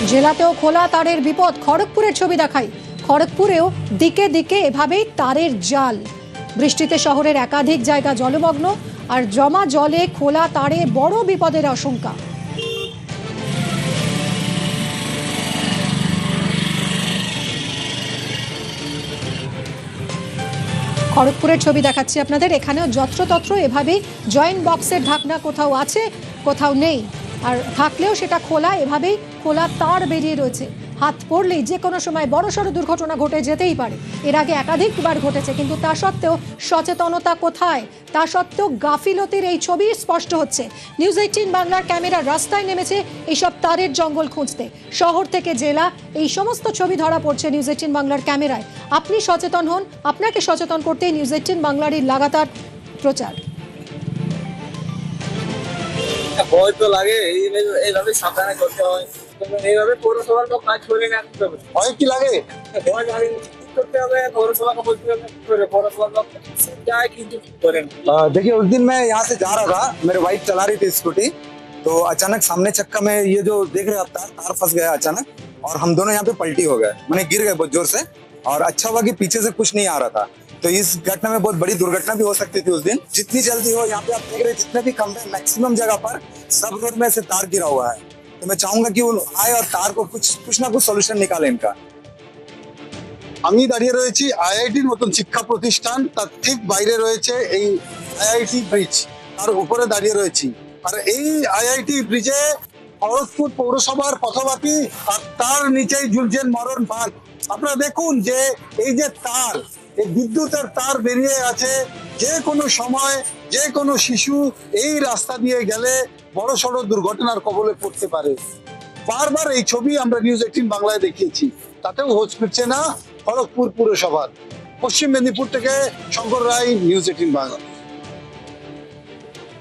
জেলাতেও খোলা তারের বিপদ। খড়গপুরের ছবি দেখাই। খড়গপুরেও দিকে দিকে এভাবেই তারের জাল। বৃষ্টিতে শহরের একাধিক জায়গা জলমগ্ন, আর জমা জলে খোলা তারে বড় বিপদের আশঙ্কা। খড়গপুরের ছবি দেখাচ্ছি আপনাদের। এখানেও যত্রতত্র এভাবেই জয়েন্ট বক্সের ঢাকনা কোথাও আছে, কোথাও নেই, আর থাকলেও সেটা খোলা, এভাবেই খোলা তার বেরিয়ে রয়েছে। হাত পড়লেই যে কোনো সময় বড়সড় দুর্ঘটনা ঘটে যেতেই পারে। এর আগে একাধিকবার ঘটেছে, কিন্তু তা সত্ত্বেও সচেতনতা কোথায়? তা সত্ত্বেও গাফিলতির এই ছবি স্পষ্ট হচ্ছে। নিউজ 18 বাংলার ক্যামেরা রাস্তায় নেমেছে এইসব তারের জঙ্গল খুঁজতে। শহর থেকে জেলা এই সমস্ত ছবি ধরা পড়ছে নিউজ 18 বাংলার ক্যামেরায়। আপনি সচেতন হন, আপনাকে সচেতন করতেই নিউজ 18 বাংলার এই লাগাতার প্রচার। ভয় তো লাগে, এইভাবে সাবধানে করতে হয়। এইভাবে পৌরসভার লোক কাজ করে না, ভয় কি লাগে? ভয় লাগে করতে হবে, पौरसभा बलते হবে, पौरसभा लोग जाए কিন্তু করেন। देखिए उस दिन मैं यहाँ से जा रहा था, मेरे वाइफ चला रही थी स्कूटी, तो अचानक सामने चक्का में ये जो देख रहे आप तार फंस गया अचानक, और हम दोनों यहाँ पे पलटी हो गए, मैंने गिर गए बहुत जोर से। और अच्छा हुआ कि पीछे से कुछ नहीं आ रहा था, तो इस घटना में बहुत बड़ी दुर्घटना भी हो सकती थी उस दिन। जितनी जल्दी हो, यहाँ पे आप देख रहे हैं जितने भी खंभे मैक्सिमम जगह पर सब रोड में से तार गिरा हुआ है, तो मैं चाहूंगा कि वो आए और तार को कुछ ना कुछ सॉल्यूशन निकाले इनका। আমি দাঁড়িয়ে রয়েছি আইআইটির মতন শিক্ষা প্রতিষ্ঠান, তার ঠিক বাইরে রয়েছে এই আইআইটি ব্রিজ, তার উপরে দাঁড়িয়ে রয়েছি। আর এই আইআইটি ব্রিজে খড়গপুর পৌরসভার পথবাতি, আর তার নিচেই ঝুলছেন মরণ ফাঁদ। আপনারা দেখুন যে এই যে তার, এই বিদ্যুতের তার বেরিয়ে আছে, যে কোনো সময় যে কোনো শিশু এই রাস্তা দিয়ে গেলে বড় সড় দুর্ঘটনার কবলে পড়তে পারে। বারবার এই ছবি আমরা নিউজ 18 বাংলায় দেখিয়েছি, তাতেও হোঁচ ফিরছে না খড়গপুর পুরসভার। পশ্চিম মেদিনীপুর থেকে শঙ্কর রায়, নিউজ 18 বাংলা।